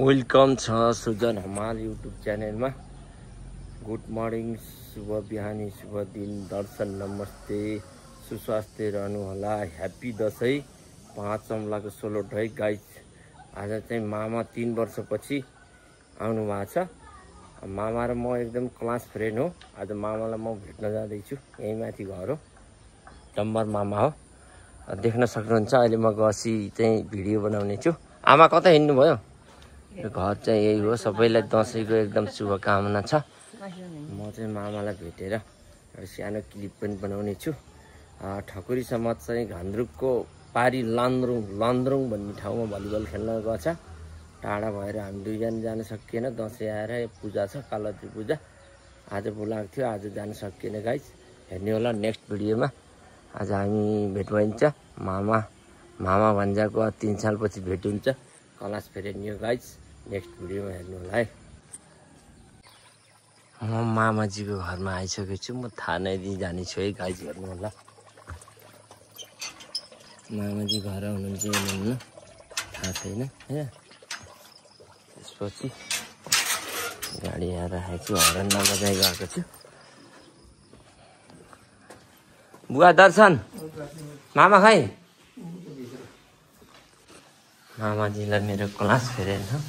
Welcome छ Sujan Hamal YouTube channel में। Good morning, शुभ बिहानी, शुभ दिन, दर्शन, नमस्ते, सुस्वास्थ्य रहनुहोला। ह्याप्पी दसैँ। 5 अमलाको सोलो ढै गाइज। आज चाहिँ मामा 3 वर्षपछि आउनु भएको छ। मामा र म एकदम क्लास फ्रेन्ड हो। आज मामालाई म भेट्न जाँदैछु। यही माथि घर हो, चम्बर मामा हो, देख्न सक्नुहुन्छ। अहिले म गसी चाहिँ भिडियो बनाउने छु। आमा कता हिँड्नु भयो? घर चाहिँ यही हो। सबैलाई दसैँको एकदम शुभकामना छ। म चाहिँ मामालाई भेटेर सानो क्लिप पनि बनाउने छु। ठकुरी समाज चाहिँ घान्द्रुकको पारी लान्द्रुङ भन्ने ठाउँमा भलिबल खेल्न गएको छ। टाढा भएर हामी दुईजना जान सकिएन। दसैँ आएर पूजा छ, कालती पूजा। आज बोलाएको थियो, आज जान सकिएन गाइज। हेर्ने होला नेक्स्ट भिडियोमा। आज हामी भेट भइन्छ। मामा भन्जाको 3 सालपछि भेट हुन्छ। क्लास फ्रेन्ड यो गाइज। नेक्स्ट भिडियोमा हेर्नु होला है। म मामाजीको घरमा आइसकेको छु। म थाहा नदिई जाने छु है गाइज, हेर्नु होला। मामाजी घर हुनुहुन्छ हुनुहुन्न थाहा छैन होइन। त्यसपछि गाडी यहाँ राखेको छु, हरन नबजाइ गएको छु। बुवा दर्शन, मामा खै? मामाजीलाई मेरो क्लास फ्रेन्ड हो।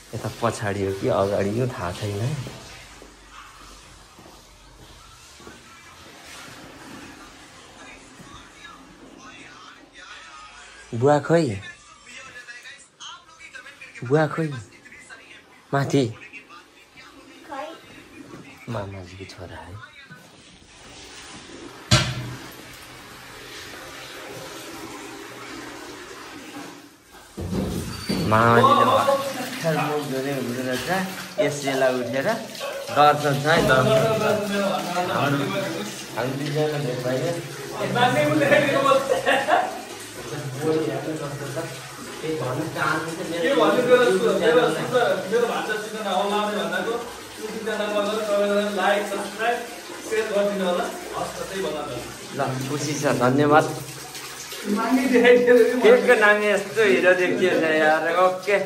यता पछाडि हो कि अगाडि हो थाहा छैन है। बुवा खोइ? बुवा खोइ? माथि मामाजीको छोरा है। मामाजीले मुख धुने हुँदो रहेछ। यसलाई उठेर दर्शन छ है, दर्शन हामी दुईजना भेट भइयो। ल खुसी छ, धन्यवाद। केको नानी यस्तो हिरो देखिएछ यार। ओके,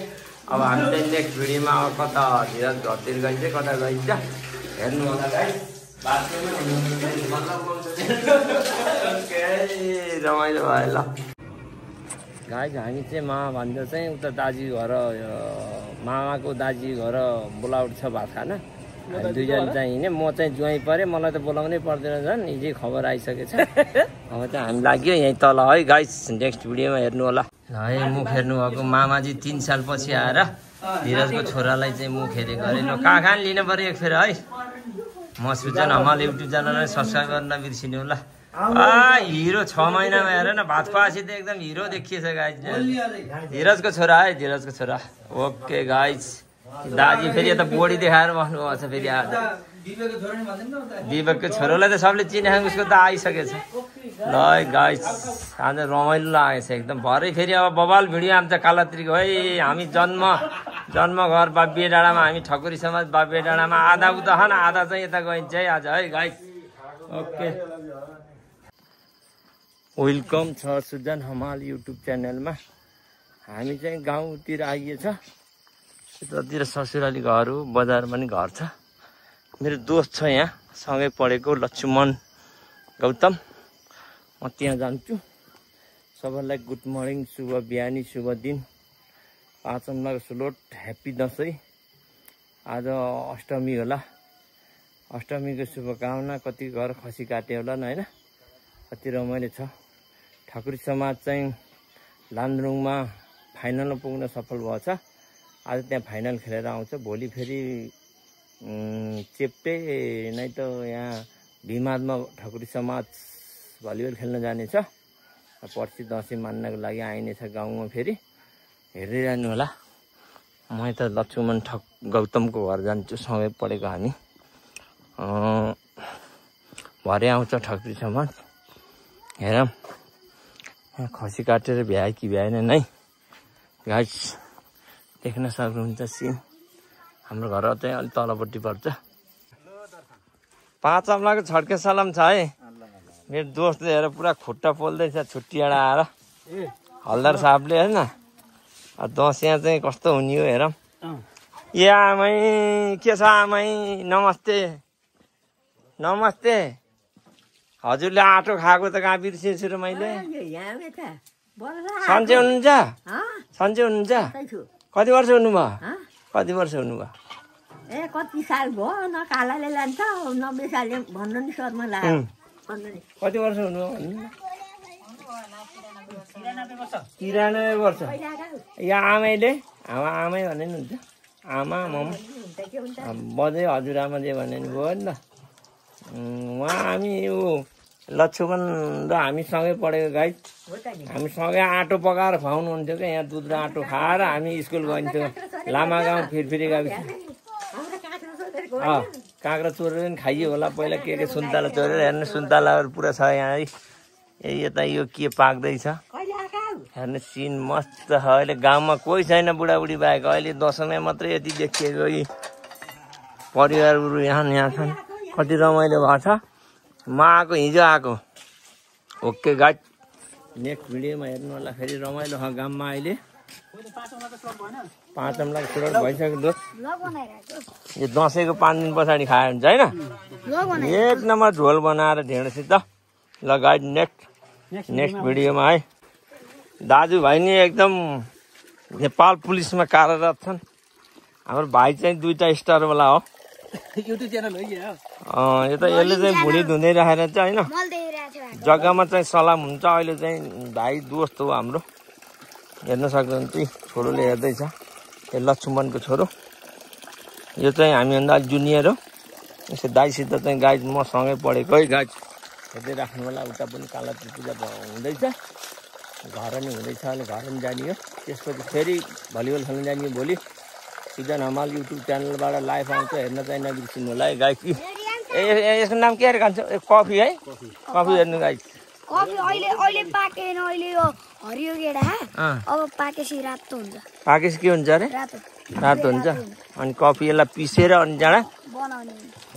अब हामी चाहिँ नेक्स्ट भिडियोमा अब कता धीरज घरतिर गइन्छ, कता गइन्छ हेर्नु होला गाइस। रमाइलो भयो ल गाइस। हामी चाहिँ मामा भन्दा चाहिँ उता दाजी घर, मामाको दाजी घर बोलाउट छ भात खान। हामी दुईजना चाहिँ हिँड्यो। म चाहिँ ज्वाइँ परेँ, मलाई त बोलाउनै पर्दैन, झन् हिजै खबर आइसकेछ। अब चाहिँ हामी लाग्यो यहीँ तल है गाइस। नेक्स्ट भिडियोमा हेर्नु होला। ल है, मुख हेर्नु भएको मामाजी 3 सालपछि आएर धीरजको छोरालाई चाहिँ मुख हेरेको अरे। ल काखान लिनु पऱ्यो एक फेर है। म सुजन हमाल युट्युब च्यानललाई सब्सक्राइब गर्न नबिर्सिनु होला। हिरो 6 महिनामा हेर न, भात खुवाएपछि त एकदम हिरो देखिएछ गाइस। धीरजको छोरा है, धीरजको छोरा। Okay guys. दाजी फेरि यता बोडी देखाएर बस्नु भएको छ फेरि। आज दिपकको छोरोलाई त सबले चिने, उसको त आइसकेछ। ल गाइस, आज रमाइलो लागेछ एकदम। भरे फेरि अब बबाल भिडियो आउँछ कालात्रीको है। हामी जन्म घर बाबिए डाँडामा, हामी ठकुरी समाज बाबिए डाँडामा। आधा उता खान, आधा चाहिँ यता गइन्छ है आज है गाइस। ओके, वेलकम छ सुजन हमाल युट्युब च्यानलमा। हामी चाहिँ गाउँतिर आइएछ। यतातिर ससुराली घर हो, बजारमा पनि घर छ। मेरो दोस्त छ यहाँ सँगै पढेको लक्ष्मण गौतम। म त्यहाँ जान्छु। सबैलाई गुड मर्निङ, शुभ बिहानी, शुभ दिन, 5 अमलाको सुलोट, ह्याप्पी दसैँ। आज अष्टमी होला। अष्टमीको शुभकामना। कति घर खसी काट्यो होला न होइन। कति रमाइलो छ। ठकुरी समाज चाहिँ लान्द्रुङमा फाइनलमा पुग्न सफल भएको छ। आज त्यहाँ फाइनल खेलेर आउँछ। भोलि फेरि चेप्टे नै त यहाँ भिमादमा ठकुरी समाज भलिबल खेल्न जानेछ। पर्सि दसैँ मान्नको लागि आइनेछ गाउँमा फेरि। हेर्दै जानु होला। म त लक्ष्मण गौतमको घर जान्छु, सँगै पढेको हामी। भरे आउँछ ठकुरी समाज। हेरौँ खसी काटेर भ्याए कि भ्याएन नै गाइस। देख्न सक्नुहुन्छ सिन। हाम्रो घर चाहिँ अलिक तलपट्टि पर्छ। 5 अमलाको छड्के सलाम छ है। मेरो दोस्तले हेर पुरा खुट्टा पोल्दैछ छुट्टीबाट आएर। हल्दार साहबले होइन। दसैँ चाहिँ कस्तो हुने हो हेरौँ। ए आमै के छ आमै नमस्ते नमस्ते हजुरले आटो खाएको त कहाँ बिर्सेछु र मैले सन्चै हुनुहुन्छ सन्चै हुनुहुन्छ कति वर्ष हुनुभयो कति वर्ष हुनुभयो ए कति साल भयो न कालाले लान्छ 90 सालले भन्नु नि शर्मा लाग्यो कति वर्ष हुनुभयो 93 वर्ष यहाँ आमैले आमै भने नि हुन्छ आमा मम बजे हजुरआमा जे भने नि भयो नि त उहाँ हामी यो लक्ष्मण र हामी सँगै पढेको गाइड हामी सँगै आटो पकाएर खुवाउनुहुन्थ्यो क्या यहाँ दुध र आटो खाएर हामी स्कुल गइन्थ्यौँ लामा गाउँ फिरफिरी गाविस काँक्रा चोरेर पनि खाइयो होला पहिला के सुन्तला चोरेर हेर्नु सुन्तलाहरू पुरा छ यहाँ है यता यो के पाक्दैछ हेर्नु सिन मस्त छ अहिले गाउँमा कोही छैन बुढाबुढी बाहेक अहिले दसैँमा मात्रै यति देखिएको यी परिवारहरू यहाँ छन् कति रमाइलो भएको छ म आएको हिजो आएको ओके गाइड नेक्स्ट भिडियोमा हेर्नु होला फेरि रमाइलो छ गाउँमा अहिले 5 अम्लाको सुरट भइसक्यो दोस्त यो दसैँको 5 दिन पछाडि खायो हुन्छ होइन एक नम्बर झोल बनाएर ढेँडोसित ल गाइड नेक्स्ट भिडियोमा है दाजुभाइ नि एकदम नेपाल पुलिसमा कार्यरत छन् हाम्रो भाइ चाहिँ 2टा स्टारवाला हो युट्युब च्यानल हो यो त यसले चाहिँ भुँडी धुँदै राखेर चाहिँ होइन जग्गामा चाहिँ सलाम हुन्छ अहिले चाहिँ भाइ दोस्त हो हाम्रो हेर्न सक्नुहुन्छ छोरोले हेर्दैछ यो लक्ष्मणको छोरो यो चाहिँ हामीभन्दा जुनियर हो यसो दाइसित चाहिँ गाइड म सँगै पढेको है गाइड हेर्दै राख्नु होला उता पनि काला पूजा हुँदैछ घर नि हुँदैछ अहिले घर पनि जाने हो त्यसपछि फेरि भलिबल खेल्न जाने भोलि सुजन हमाल युट्युब च्यानलबाट लाइभ आउँछ हेर्न चाहिँ नबिर्सिनु होला है गाइड यसको नाम के अरे खान्छ कफी है कफी हेर्नु गाइड कफी अहिले पाकेन अहिले यो हरियो गेडा अब पाकेपछि रातो हुन्छ पाकेपछि के हुन्छ अरे रातो हुन्छ अनि कफी यसलाई पिसेर अनि जाँडा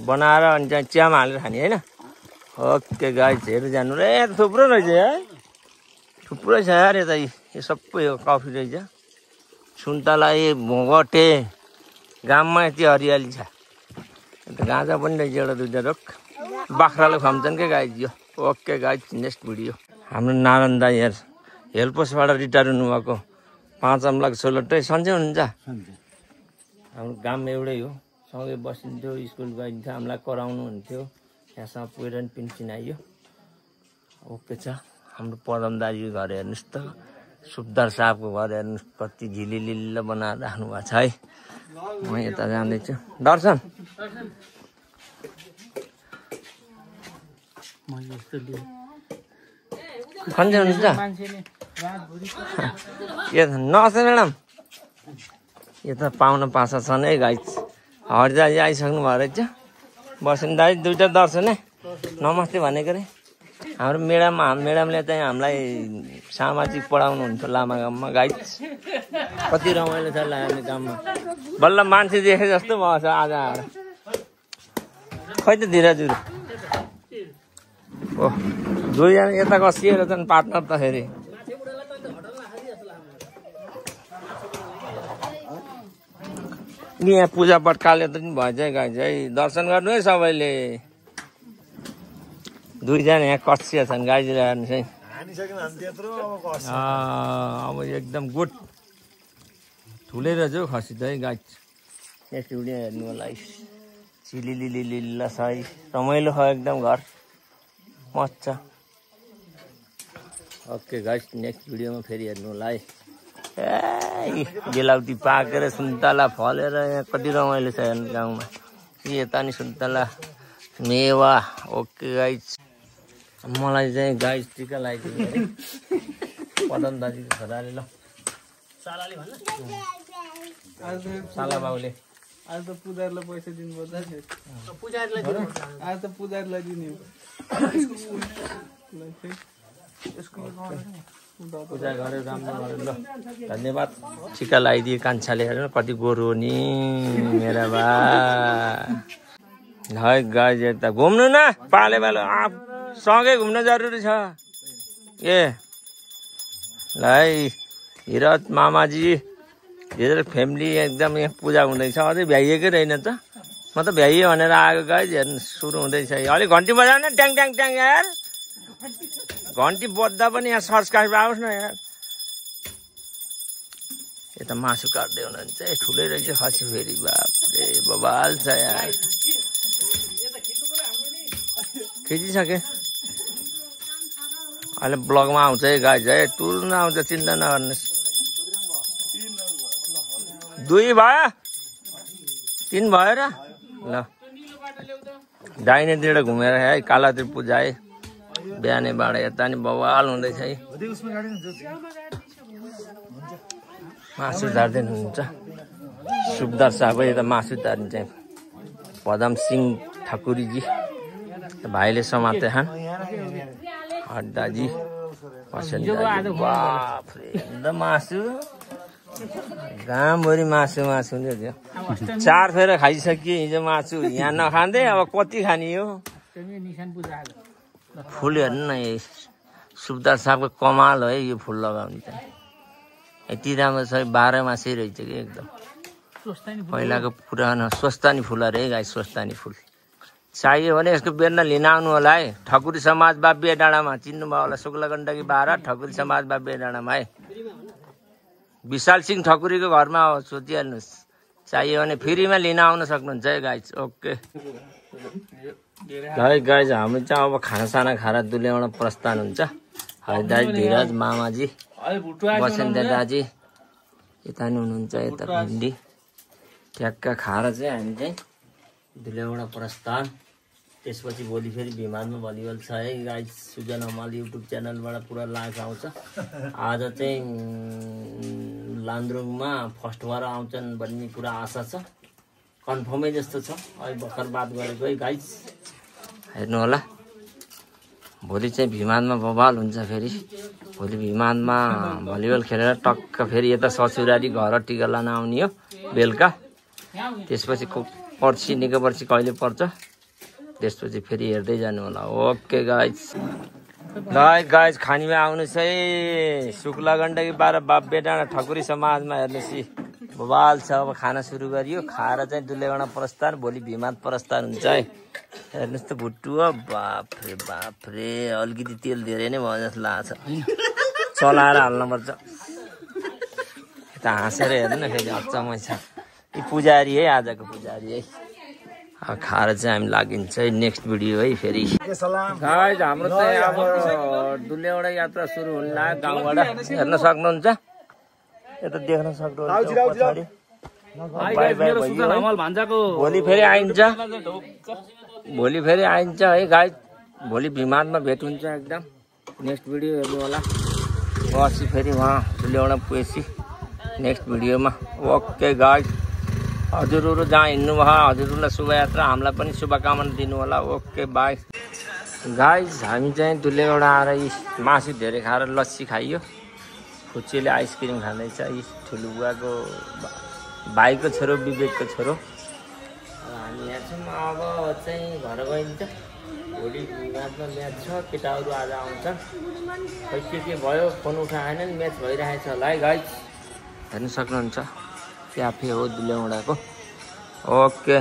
बनाएर अनि चाहिँ चियामा हालेर खाने होइन ओके गाइड हेर्नु जानु र थुप्रो रहेछ है थुप्रै छ यार यता यो सबै हो कफी रहेछ सुन्तला भोगटे गाममा यति हरियाली छ अन्त गाँजा पनि रहेछ एउटा 2टा रुख बाख्राले खुवाउँछन् क्या गाई यो ओके गाई नेक्स्ट भिडियो हाम्रो नारायण दाई हेल्पोसबाट रिटायर हुनुभएको 5 अम्लाको सोलटै सन्चै हुनुहुन्छ हाम्रो गाउँ एउटै हो सँगै बसिन्थ्यो स्कुल गइन्थ्यो हामीलाई कराउनु हुन्थ्यो यहाँसँग पुगेर पनि पेन्सन आइयो ओके छ हाम्रो पदम दाजुको घर हेर्नुहोस् त सुब्दार साहबको घर हेर्नुहोस् कति झिलिलिल्ल बनाएर राख्नु भएको छ है म यता जाँदैछु दर्शन सन्चै हुनुहुन्छ के नमस्ते म्याडम यो त पाहुना पासा छन् है गाई हरिदाजी आइसक्नु भयो रहेछ बस्नु दाइ 2टा दर्शन है नमस्ते भनेको रे हाम्रो म्याडमले चाहिँ हामीलाई सामाजिक पढाउनु हुन्थ्यो लामा गाउँमा गाई कति रमाइलो छ लाग्ने गाउँमा बल्ल मान्छे देखे जस्तो भएको छ आज आएर खै त धीराजुहरू ओ 2जना यता कसिएर छन् पार्टनर त फेरि यहाँ पूजापाठ काले त नि भएछ गाई चाहिँ दर्शन गर्नु है सबैले 2जना यहाँ कसिया छन् गाईले हेर्नुहोस् है अब एकदम गुड ठुलै रहेछ हौ खसी त है गाई नेक्स्ट भिडियो हेर्नु होला चिलिलिलिल्ल छ है रमाइलो छ एकदम घर मस्त छ ओके गाइस नेक्स्ट भिडियोमा फेरि हेर्नु होला है ए बेलाउटी पाकेर सुन्तला फलेर यहाँ कति रमाइलो छ हेर्नु गाउँमा यता नि सुन्तला मेवा ओके गाइस मलाई चाहिँ गाइस टिका लगाइदिनु है पदम दाजुको छोराले ल साला बाउले आज त पुजारीलाई पैसा दिनुपर्छ आज त पुजारीलाई दिने पूजा गरेर राम्रो गरेर ल धन्यवाद टिका लगाइदिए कान्छाले हेर्नु कति गोरु नि मेरा बा है गाई यता घुम्नु न पाले पालो सँगै घुम्न जरुरी छ ए ल है हिरत मामाजी धेरै फ्यामिली एकदम यहाँ पूजा हुँदैछ अझै भ्याइएकै रहेन त म त भ्याइयो भनेर आएको गाइज हेर्नु सुरु हुँदैछ अलिक घन्टी बजाउन ट्याङ ट्याङ ट्याङ यार घन्टी बज्दा पनि यहाँ सर्चकास्ट आओस् न यार यता मासु काट्दै हुनुहुन्छ ठुलै रहेछ खसी फेरि बापरे बबाल छ यार खिचिसके अहिले ब्लगमा आउँछ है गाइज है तुर्न आउँछ चिन्ता नगर्नुहोस् 2 भयो 3 भयो र ल दाहिनेतिर घुमेर है कालातिर पूजा है बिहानैबाट यता नि बवाल हुँदैछ है मासु झार्दै हुनुहुन्छ सुबदार साहब यता मासु झारिन्छ पदम सिंह ठकुरीजी भाइले समाते हान हड्डाजी बाफ्रे एकदम मासु घामभरि मासु मासु नि 4 फेर खाइसकियो हिजो मासु यहाँ नखाँदै अब कति खाने हो फुल हेर्नु न सुबदार साहबको कमाल हो है यो फुल लगाउने चाहिँ यति राम्रो छ 12 मासै रहेछ कि एकदम पहिलाको पुरानो स्वस्थानी फुल अरे है गाई स्वस्थानी फुल चाहियो भने यसको बेर्ना लिन आउनु होला है ठकुरी समाज बाब्बे डाँडामा चिन्नुभयो होला शुक्ला गण्डकी 12 ठकुरी समाज बाब्बे डाँडामा है विशाल सिंह ठकुरीको घरमा हो सोचिहाल्नुहोस् चाहियो भने फ्रीमा लिन आउन सक्नुहुन्छ है गाइज ओके है गाइज हामी चाहिँ अब खानासाना खाएर दुल्याउन प्रस्थान हुन्छ है दाइ धीरज मामाजी बसन्त दाजी यता नि हुनुहुन्छ यता भिन्डी ट्याक्का खाएर चाहिँ हामी चाहिँ दुल्याउन प्रस्थान त्यसपछि भोलि फेरि भिमानमा भलिबल छ है गाइज सुजन हमाल युट्युब च्यानलबाट पुरा लाइभ आउँछ आज चाहिँ लान्द्रुङमा फर्स्ट भएर आउँछन् भन्ने पुरा आशा छ कन्फर्मै जस्तो छ अहिले भर्खर बात गरेको है गाइज हेर्नु होला भोलि चाहिँ भिमानमा बवाल हुन्छ फेरि भोलि भिमानमा भलिबल खेलेर टक्क फेरि यता ससुराली घर टिका लान आउने हो बेलुका त्यसपछि पर्सि निकै पर्सि कहिले पर्छ त्यसपछि फेरि हेर्दै जानु होला ओके गाइज गाइज खानीमा आउनुहोस् है शुक्ला गण्डकी 12 बाब्बे डाँडा ठकुरी समाजमा हेर्नुहोस् बवाल छ अब खाना सुरु गरियो खाएर चाहिँ दुलेगडा प्रस्थान भोलि भिमान प्रस्थान हुन्छ है हेर्नुहोस् त भुट्टु हो बाफ्रे बाफ्रे अलिकति तेल धेरै नै भयो जस्तो लाग्छ चलाएर हाल्नुपर्छ यता हाँसेर हेर्नु न फेरि अचम्मै छ यी पुजारी है आजको पुजारी है खाएर चाहिँ हामी लागिन्छ है नेक्स्ट भिडियो है फेरि गाइज हाम्रो चाहिँ अब दुलेगडा यात्रा सुरु हुन लाग्यो गाउँबाट हेर्न सक्नुहुन्छ यता देख्न सक्नुहुन्छ भोलि फेरि आइन्छ है गाइज भोलि भिमानमा भेट हुन्छ एकदम नेक्स्ट भिडियो हेर्नु होला पछि फेरि उहाँ दुलेगडा पुगेपछि नेक्स्ट भिडियोमा ओके गाइज हजुरहरू जहाँ हिँड्नुभयो हजुरहरूलाई शुभयात्रा हामीलाई पनि शुभकामना दिनु होला ओके बाई गाइज हामी चाहिँ दुलेगडा आएर मासु धेरै खाएर लस्सी खाइयो फुच्चीले आइसक्रिम खाँदैछ यी ठुलो बुवाको भाइको छोरो विवेकको छोरो हामी यहाँ छौँ अब चाहिँ घर गइन्छ भोलि म्याचमा म्याच छ केटाहरू आज आउँछ खै के भयो फोन उठाएन म्याच भइरहेको छ होला है गाइज हेर्नु सक्नुहुन्छ क्याफे हो दुलेगडाको ओके